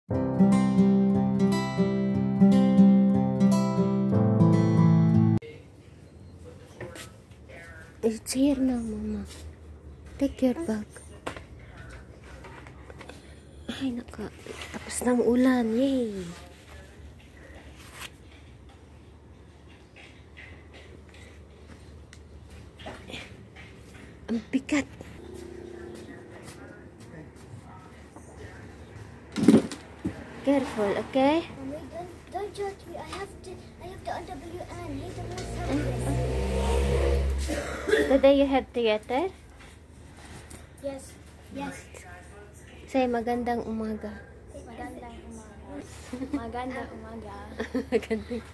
It's here now, Mama. Take your bag. Ay, naka. Tapos ng ulan. Yay! Ang bigat. Careful, okay? Mommy, don't judge me. I have the UWN. He's the most Today you have theater? Yes. Yes. Say, magandang umaga. Magandang umaga. Magandang umaga. Magandang.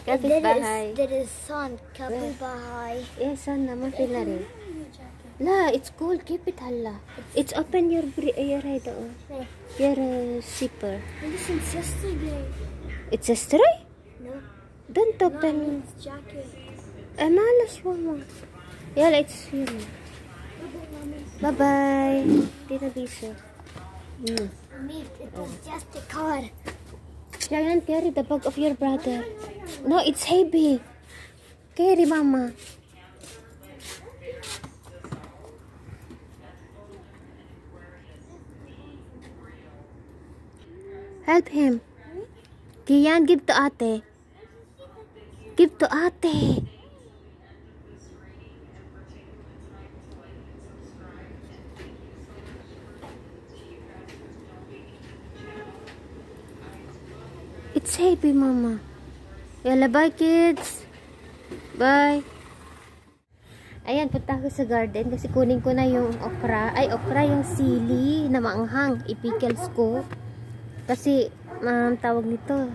Kapit-bahay. That is sun. Kapit-bahay. Yes, son naman sila rin. La, it's cold. Keep it, hala. It's open your head, oh. Your zipper. This is yesterday. It's yesterday? No. Don't talk to me. It's jacket. Malas mo. Yeah, it's here. Bye-bye. Tita Bisa. Mommy, it was just a car. Giant, carry the bag of your brother. No, it's heavy. Carry, Mama. Help him. Kian, give to ate. Give to ate. It's heavy, Mama. Yala, bye, kids. Bye. Ayan, punta ako sa garden kasi kunin ko na yung okra. Ay, okra yung sili na maanghang. I-pickles ko. Kasi, tawag nito.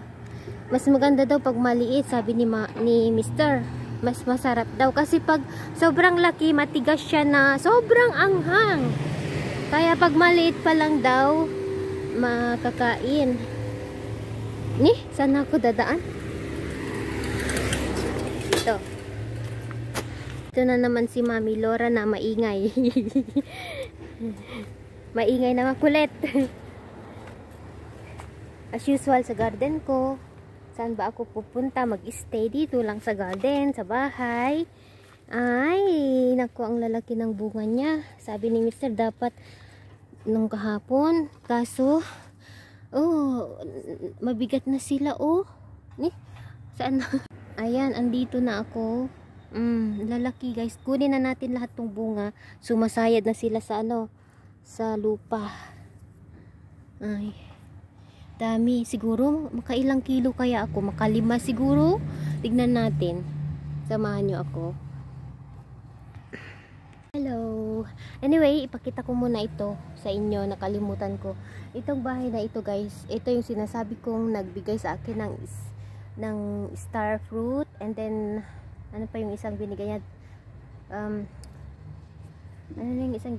Mas maganda daw pag maliit, sabi ni Mr. Mas masarap daw. Kasi pag sobrang laki, matigas siya na sobrang anghang. Kaya pag maliit pa lang daw, makakain. Ni, saan ako dadaan? Ito. Ito na naman si Mami Laura na maingay. Maingay na makulit. As usual sa garden ko. Saan ba ako pupunta? Mag-stay dito lang sa garden, sa bahay. Ay, naku, ang lalaki ng bunga niya. Sabi ni Mr. dapat nung kahapon. Kaso, oh, mabigat na sila, oh. Saan? Ayan, andito na ako. Lalaki, guys. Kunin na natin lahat ng bunga. Sumasayad na sila sa sa lupa. Ay, dami. Siguro, makailang kilo kaya ako? Makalima siguro? Tignan natin. Samahan nyo ako. Hello. Anyway, ipakita ko muna ito sa inyo. Nakalimutan ko. Itong bahay na ito, guys. Ito yung sinasabi kong nagbigay sa akin ng star fruit. And then, ano pa yung isang binigay niya? Ano yung isang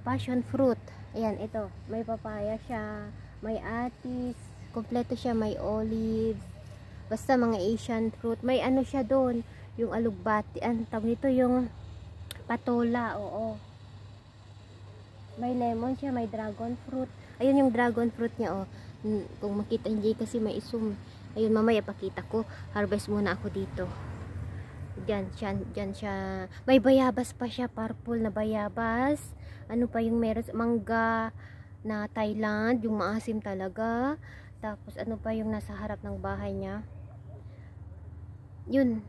passion fruit. Ayan, ito. May papaya siya. May atis. Kompleto siya. May olive. Basta mga Asian fruit. May ano siya doon. Yung alugbati. Ang tawag nito yung patola. Oo. May lemon siya. May dragon fruit. Ayun yung dragon fruit niya. Oh. Kung makita hindi kasi may isum. Ayun, mamaya pakita ko. Harvest muna ako dito. Diyan siya. May bayabas pa siya. Purple na bayabas. Ano pa yung meron? Mangga na Thailand. Yung maasim talaga. Tapos ano pa yung nasa harap ng bahay niya? Yun.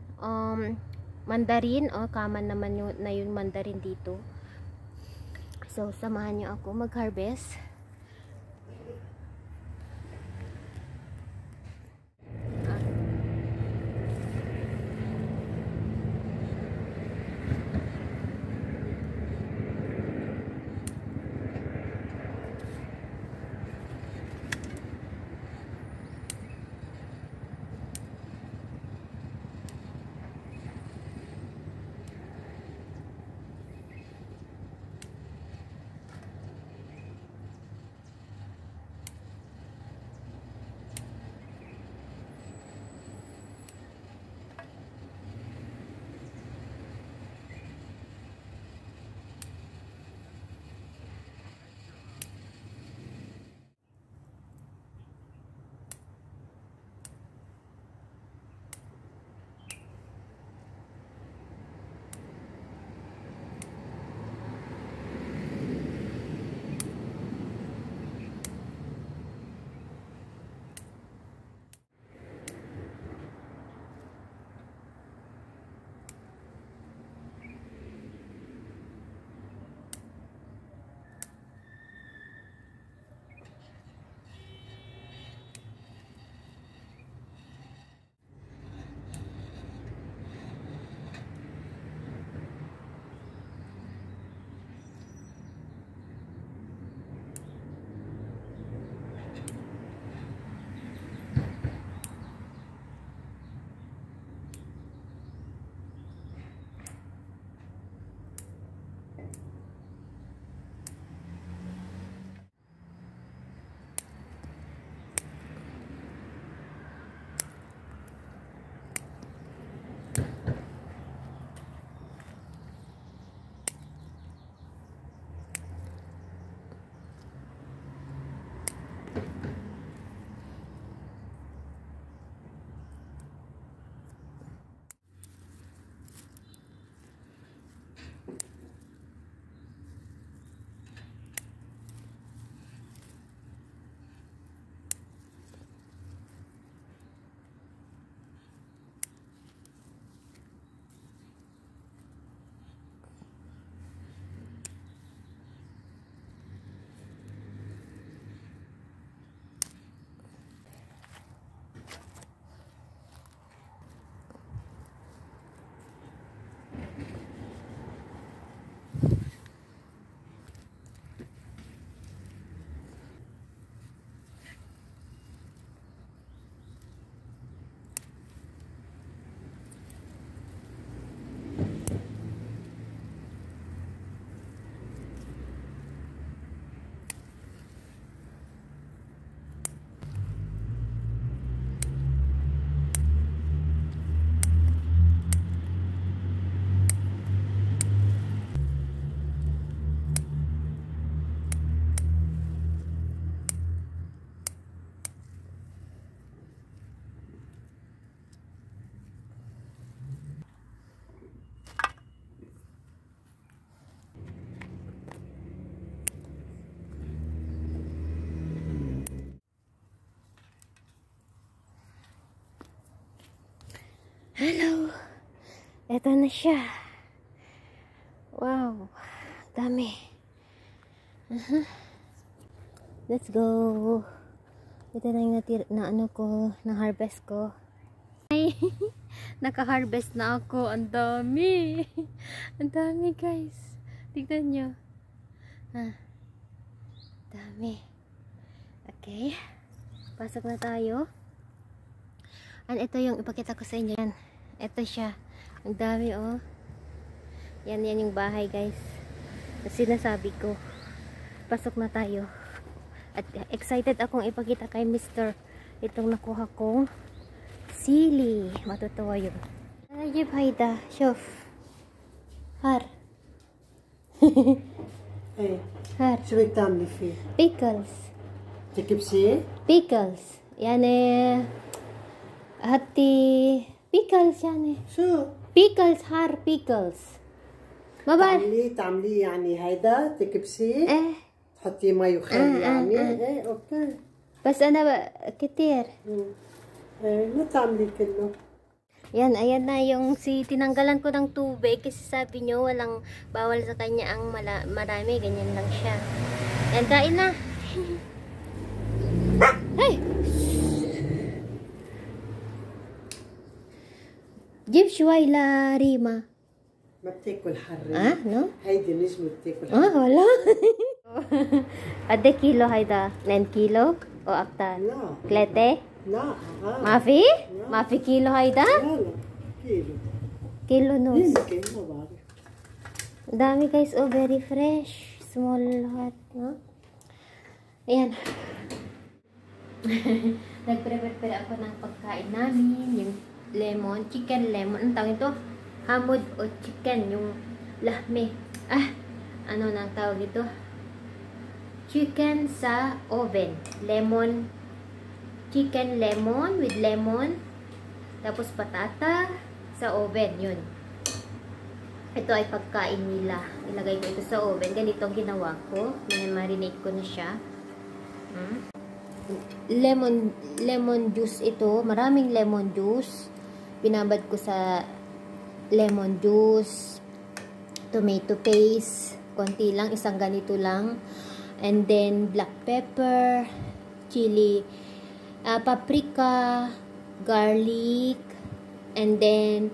Mandarin. Kaman naman na yung mandarin dito. So, samahan niyo ako mag-harvest. Hello! Ito na siya. Wow! Dami. Let's go! Ito na yung na harvest ko. Ay, naka-harvest na ako. Ang dami. Ang dami, guys. Tignan nyo. Dami. Okay. Pasok na tayo. And ito yung ipakita ko sa inyo. Yan. Ito siya. Ang dami, oh. Yan yung bahay, guys. Sinasabi ko. Pasok na tayo. At excited akong ipakita kay Mr. Itong nakuha kong sili. Matutuwa yun. Ajib hayda. Shof. Har. ايه هار. شو بدك تعملي فيه؟ بيكلز. تكبسيه؟ بيكلز يعني هاتي بيكلز يعني شو؟ بيكلز هار بيكلز ما بعرف. تعمليه يعني هيدا تكبسيه؟ ايه تحطيه مي وخل يعني؟ ايه اوكي. بس انا كتير. ايه ما تعملي كله. Yan, ayan na yung tinanggalan ko ng tubig kasi sabi nyo walang bawal sa kanya ang marami, ganyan lang siya. Yan, kain na. Hey! جيب شوي لريما. ما بتاكل حرة. no? هيدي نجمة بتاكل حرة. ولا. قد كيلو هيدا؟ 2 كيلو او اكتر؟ لا. 3؟ لا. ما في؟ ما في كيلو هيدا؟ لا لا كيلو. كيلو نص. يمكن ما بعرف. Dami guys, oh, very fresh. Small lahat, no? Ayan. Nagprepare ako ng pagkain namin. Yung lemon, chicken lemon. Ang tawag ito? Hamod o chicken. Yung lahme. Ano nang tawag ito? Chicken sa oven. Lemon. Chicken lemon with lemon. Tapos patata sa oven. Yun. Ito ay pagkain nila. Ilagay ko ito sa oven. Ganito ang ginawa ko. Marinate ko na siya. Lemon juice ito. Maraming lemon juice. Binabad ko sa lemon juice. Tomato paste. Konti lang. Isang ganito lang. And then black pepper. Chili. Paprika. Garlic. And then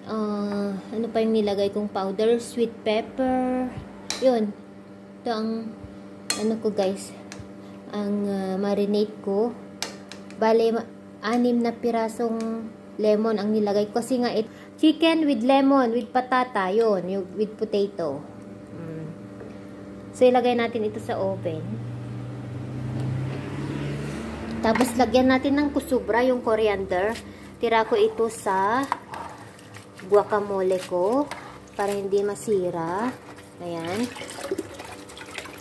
ano pa yung nilagay kong powder, sweet pepper. Yun. Ito ang ano ko guys. Ang marinate ko. Bale 6 na pirasong lemon ang nilagay ko kasi nga chicken with lemon with patata, yun, with potato. So ilagay natin ito sa oven. Tapos lagyan natin ng kusubra, yung coriander. Tira ko ito sa guacamole ko para hindi masira. Ayan.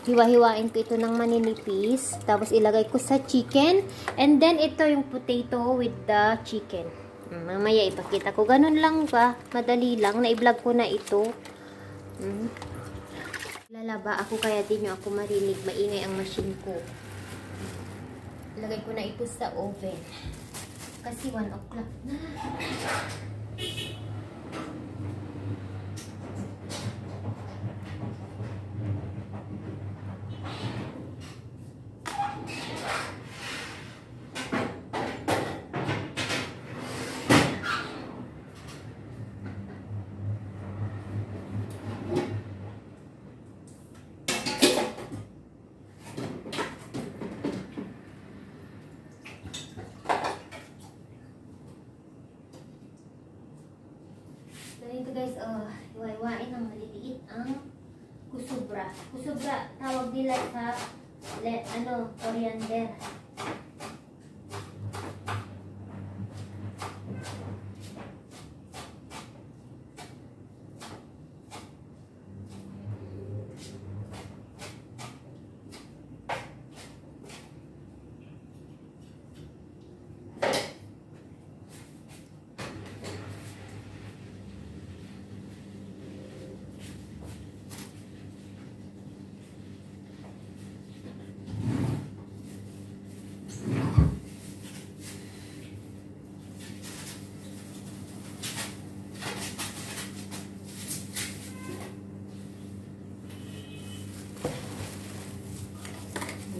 Hiwa-hiwain ko ito ng maninipis. Tapos ilagay ko sa chicken. And then ito yung potato with the chicken. Mamaya ipakita ko. Ganun lang ba? Madali lang. Na-vlog ko na ito. Lalaba ako kaya din nyo ako marinig. Maingay ang machine ko. Ilagay ko na ito sa oven. Kasi 1 o'clock na. Ito guys, hiwa-hiwain ng maliliit ang kusubra. Kusubra, tawag nila sa coriander.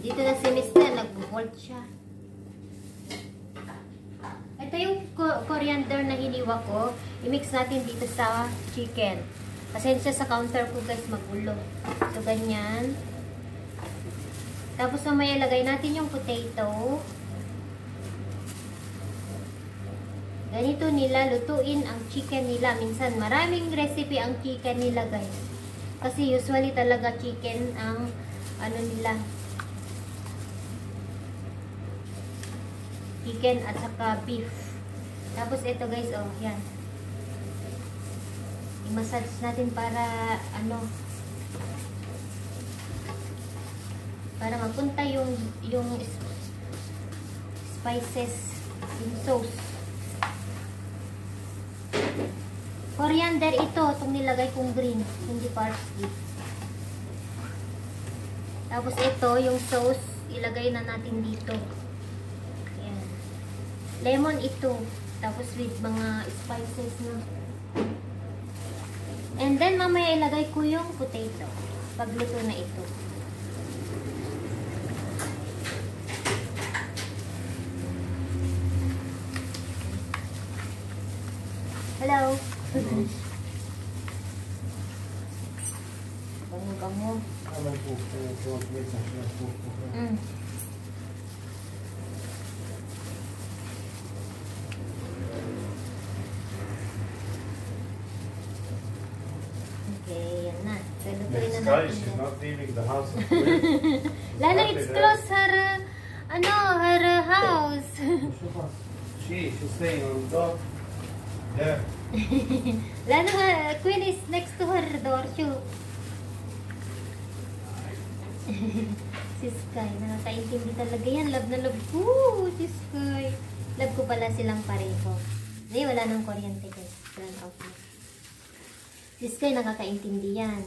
Dito na si Mr. nag-bolt siya. Ito yung coriander na hiniwa ko. I-mix natin dito sa chicken. Pasensya sa counter ko guys, magulo. So, ganyan. Tapos mamaya lagay natin yung potato. Ganito nila lutuin ang chicken nila. Minsan maraming recipe ang chicken nila guys. Kasi usually talaga chicken ang ano nila. Chicken at saka beef. Tapos ito guys, oh, yan. I-massage natin para ano, para mapunta yung spices, yung sauce. Coriander ito, itong nilagay kong green, hindi parsley. Tapos ito, yung sauce, ilagay na natin dito. Ayan. Lemon ito. Tapos with mga spices na. And then, mamaya ilagay ko yung potato. Pagluto na ito. Hello. Bango-bango. Okay, yan na. Lutuin na natin. She's not leaving the house. Lala, it's close her, her house. She's staying on the door. There. Lala, Queen is next to her door, too. Si Sky, nakakaintindi talaga yan. Love na love ko, si Sky. Love ko pala silang pareho. Hindi, wala nang kuryente guys. Turn off na. Si Sky, nakakaintindi yan.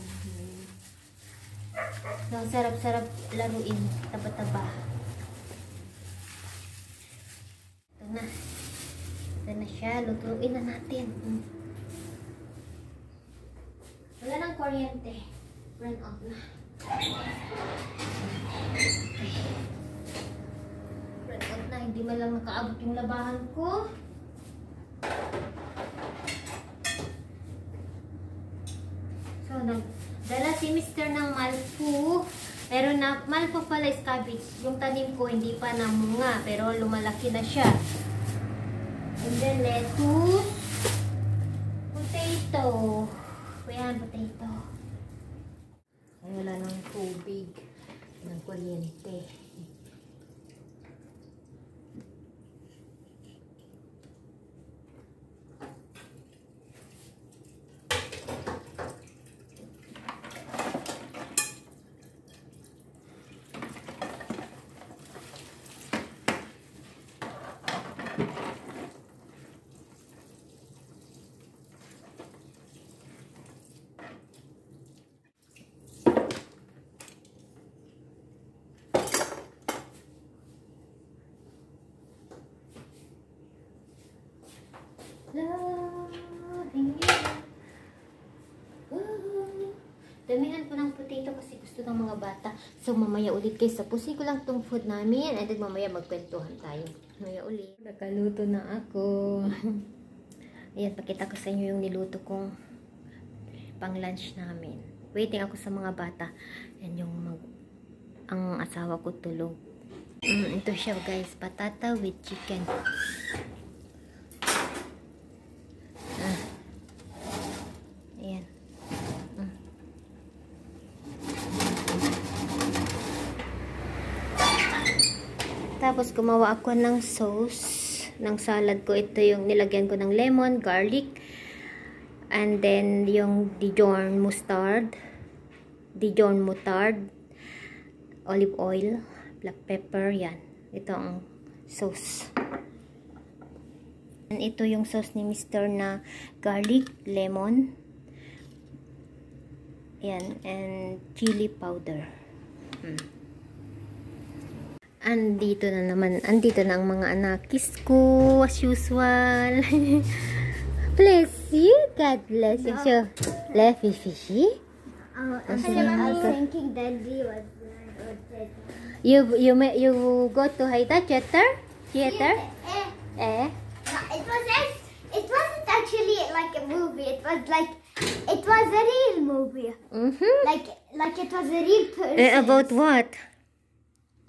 So, sarap-sarap laruin. Taba-taba. Ito na. Ito na siya. Lutuin na natin. Wala nang kuryente. Turn off na. Turn off na. Hindi man lang nakaabot yung labahan ko. So, dala si Mr. ng malfu. Pero malfu pala is cabbage. Yung tanim ko hindi pa namunga. Pero lumalaki na siya. And then lettuce. Potato. Ayan, potato. Ay, wala nang tubig. Ng kuryente. Damihan ko ng potato kasi gusto ng mga bata. So, mamaya ulit guys. Tapusin ko lang tong food namin. And then, mamaya magkwentuhan tayo. Mamaya ulit. Nakaluto na ako. Ayan, pakita ko sa inyo yung niluto kong pang lunch namin. Waiting ako sa mga bata. Yan yung ang asawa ko tulog. Ito siya guys. Patata with chicken. Ayan. Tapos gumawa ako ng sauce ng salad ko. Ito yung nilagyan ko ng lemon, garlic, and then yung Dijon mustard, olive oil, black pepper, yan. Ito ang sauce. And ito yung sauce ni Mr. na garlic, lemon, yan, and chili powder. Andito na ang mga anakis ko, as usual. Bless you, God bless you. So, fishy? I was thinking Daddy was You go to Haida Theater? Theater? Eh? It wasn't actually like a movie. It was a real movie. Mm-hmm. Like it was a real person. About what?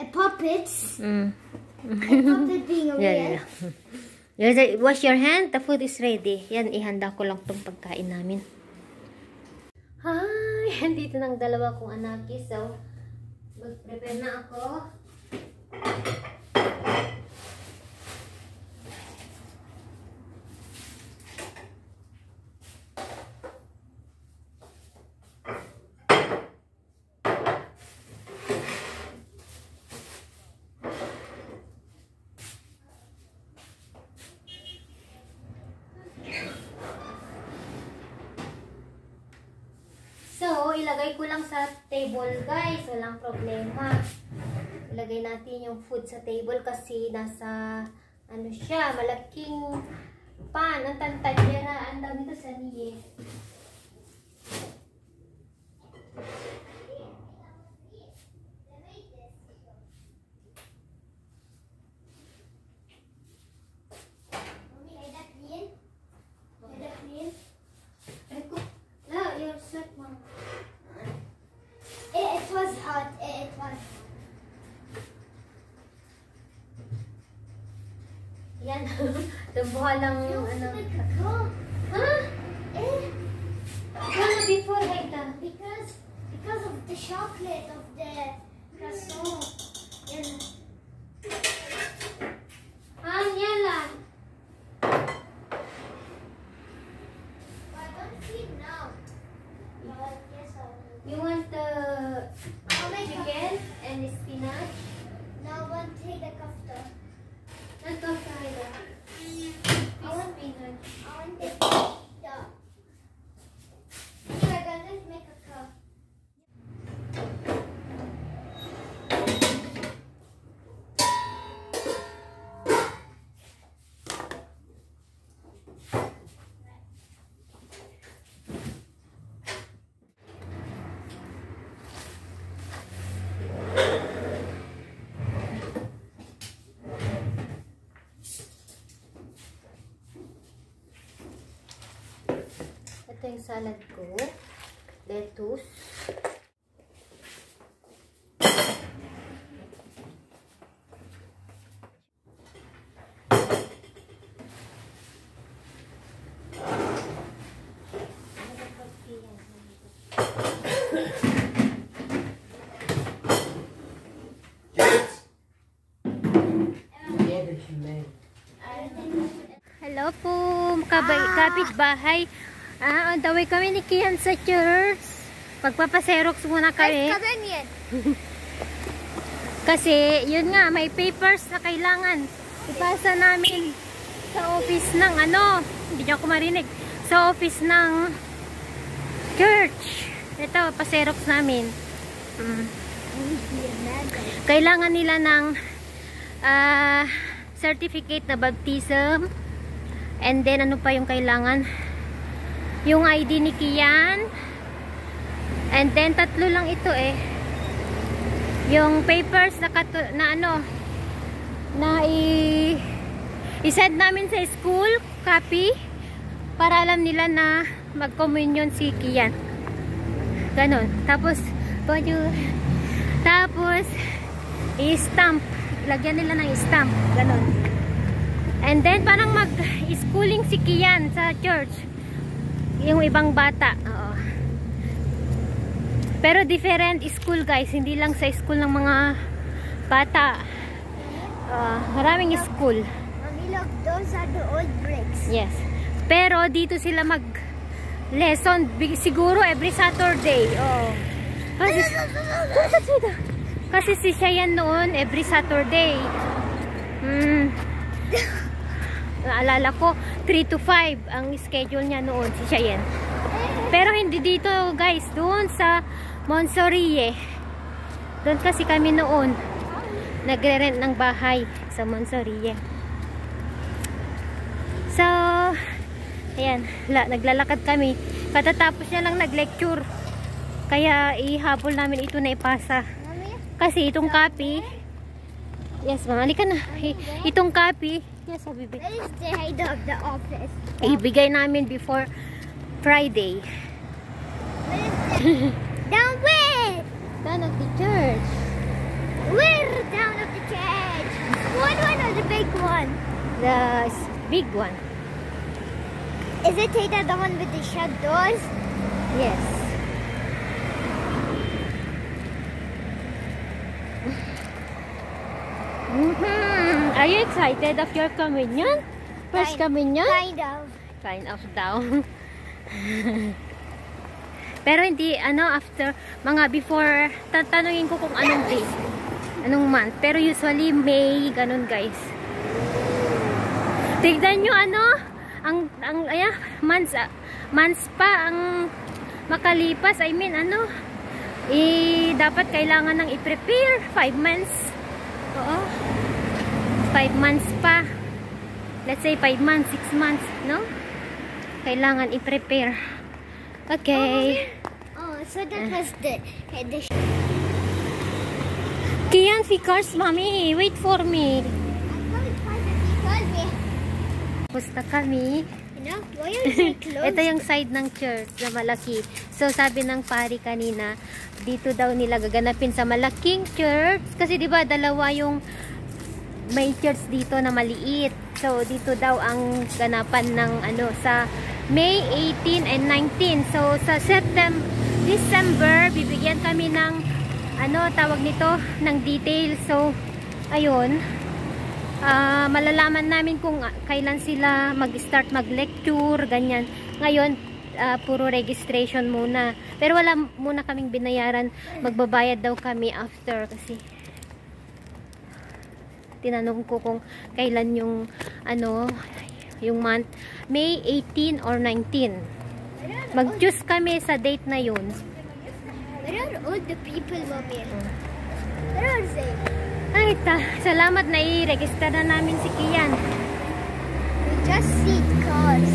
A puppets. Mm. A puppet being a real. Yeah. Wash your hand. The food is ready. Yan, ihanda ko lang tong pagkain namin. Hi! Dito ng dalawa kong anakis. So, mag-prepare na ako. So, ilagay ko lang sa table, guys. Walang problema. Ilagay natin yung food sa table kasi nasa, ano siya, malaking pan. Ang tantadera. Ang dami ito sa niye. It was hot. It was. Yan. Tumbuha lang yung ano. Huh? Ano before, Haida? Because of the chocolate of the croissant. Yan lang. I don't see it now. But yes, I will. You want the I'll make chicken and spinach? Now I want to take the kafta. Not kafta, Haida. I want Spinach. I want the kafta. Anyway, guys, let's make a cup. Ito yung salad ko. Lettuce. Kids! Hello po, kapitbahay. On the way kami ni Kian sa church. Magpapaserox muna kami. Kasi, yun nga, may papers na kailangan ipasa namin sa office ng ano, hindi niyo ako marinig, sa office ng church. Ito, paserox namin. Kailangan nila ng certificate na baptism. And then, ano pa yung kailangan? Yung ID ni Kian. And then, tatlo lang ito eh. Yung papers na ano, na i-send namin sa school, copy, para alam nila na mag-communion si Kian. Ganon. Tapos, i-stamp. Lagyan nila ng stamp. Ganon. And then, parang mag-schooling si Kian sa church. Yung ibang bata. Oo. Pero different school, guys. Hindi lang sa school ng mga bata. Maraming school. Mommy, look, those are the old bricks. Yes. Pero dito sila mag-lesson. Siguro every Saturday. Oh. Kasi si Cheyenne noon, every Saturday. Naalala ko, 3 to 5 ang schedule niya noon, si Cheyenne. Pero hindi dito, guys. Doon sa Monsorie. Doon kasi kami noon. Nagre-rent ng bahay sa Monsorie. So, ayan. Naglalakad kami. Katatapos niya lang nag-lecture. Kaya ihabol namin ito na ipasa. Kasi itong copy, yes, ma'am, halika na. Itong copy, yes, Habibi. That is the head of the office. Ibigay namin before Friday. Down where? Down of the church. Where down of the church? One or the big one? The big one. Is it Tata the one with the shut doors? Yes. Are you excited of your communion? First communion? Kind of. Kind of daw. Pero hindi, after, mga before, tatanungin ko kung anong day, anong month. Pero usually, May, ganun guys. Tignan nyo, months pa ang makalipas. I mean, dapat kailangan nang i-prepare. 5 months. Oo. 5 months pa. Let's say 5 months, 6 months, no? Kailangan i-prepare. Okay. Oh, so that was the Kian, Fikars, Mami. Wait for me. Pusta kami. You know, why are they closed? Ito yung side ng church na malaki. So, sabi ng pari kanina, dito daw nila gaganapin sa malaking church. Kasi diba, dalawa yung may church dito na maliit. So, dito daw ang ganapan ng sa May 18 and 19. So, sa December, bibigyan kami ng tawag nito, ng details. So, ayun. Malalaman namin kung kailan sila mag-start mag-lecture, ganyan. Ngayon, puro registration muna. Pero wala muna kaming binayaran. Magbabayad daw kami after kasi tinanong ko kung kailan yung yung month, May 18 or 19. Mag-choose kami sa date na yun. Where are all the people, Mommy? Where are they? Ay, salamat na i-register na namin si Kian. We just see cars.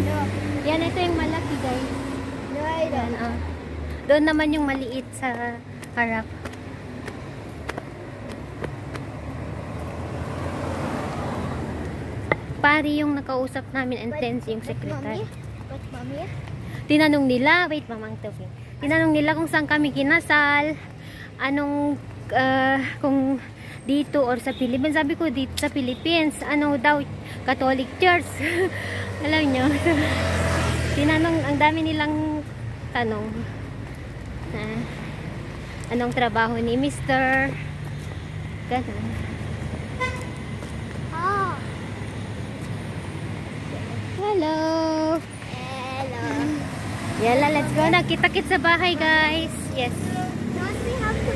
No. Yan, ito yung malaki, guys. No, I don't. Yan, doon naman yung maliit sa harap. Pari yung nakausap namin, intense yung secretary. But Mommy? Tinanong nila, wait, mamang tawin. Tinanong nila kung saan kami kinasal, anong, kung dito or sa Philippines. Sabi ko, dito sa Philippines, daw, Catholic Church. Alam nyo, tinanong, ang dami nilang tanong. Anong trabaho ni Mr. Ganun. Hello! Hello. Yala, let's go na. Kita-kit sa bahay, guys. Yes. Don't we have to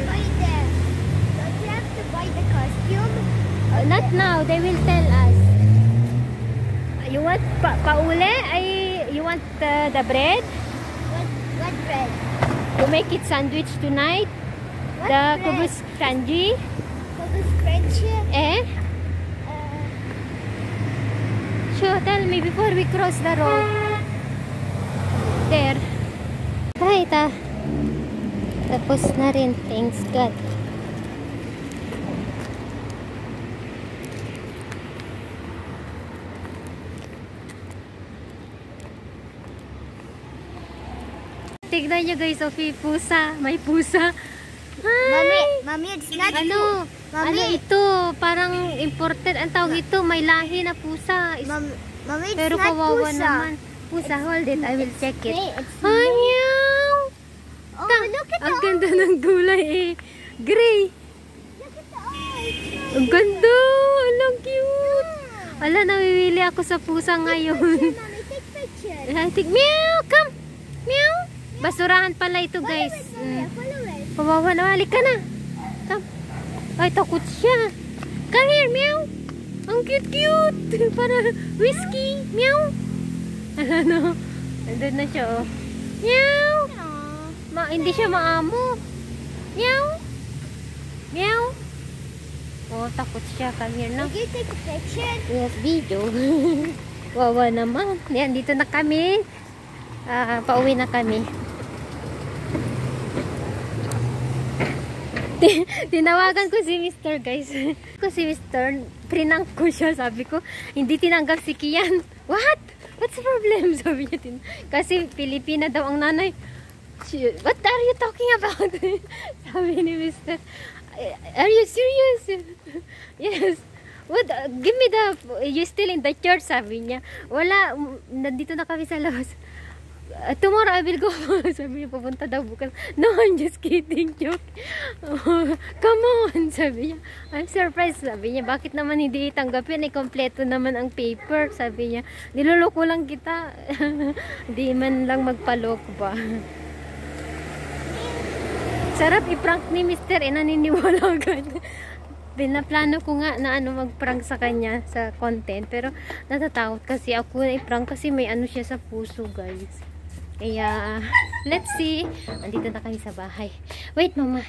buy the costume? Not now. They will tell us. You want paule? You want the bread? What bread? To make it sandwich tonight? What The bread? kubus kanji? Kubus friendship? Sure, tell me before we cross the road. There. Right, tapos na rin. Thanks God. Tignan nyo guys, Sophie, pusa. May pusa. Hi! Mommy, it's not Ano? Mami. Ano ito? Parang imported. Ang tawag ito, may lahi na pusa. Mommy, it's Pero not kawawa pusa. naman. Pusa, hold it. I will check it. Hey, it's Ay, meow! Oh, look at Ang the ganda ng gulay eh. Gray. Look at the eyes. Ang ganda. Alang cute. Ala, namimili ako sa pusa ngayon. Mommy, take picture. Meow! Come! Meow! Basurahan pala ito guys. Follow it. Kawawa na. Halik ka na. Come. Ay, takot siya. Come here, meow. Ang cute-cute. Para whiskey. Meow. Ano? Nandun na siya, oh. Meow. Hindi siya maamo. Meow. Meow. Oh, takot siya. Come here na. Did you take a picture? Yes, video. Wawa naman. Yan, dito na kami. Pauwi na kami. Tinawagan ko si Mr. guys. Prinank ko siya. Sabi ko, hindi tinanggap si Kian. What? What's the problem? Sabi niya. Kasi Pilipina daw ang nanay. What are you talking about? Sabi ni Mr. Are you serious? Yes. What? Give me the... You still in the church? Sabi niya. Wala. Nandito na kami sa labas. Tomorrow I will go. Sabi niya, pupunta daw bukas. No, I'm just kidding. Joke. Come on. Sabi niya. I'm surprised. Sabi niya, bakit naman hindi tanggapin? Kompleto naman ang paper. Sabi niya, niloloko lang kita. Di man lang magpaloko ba. Sarap i-prank ni Mr. Naniniwala agad. Pinaplano ko nga na mag-prank sa kanya sa content, pero natatakot kasi ako na i-prank kasi may siya sa puso, guys. Kaya let's see. Andito na kami sa bahay. Wait, mama.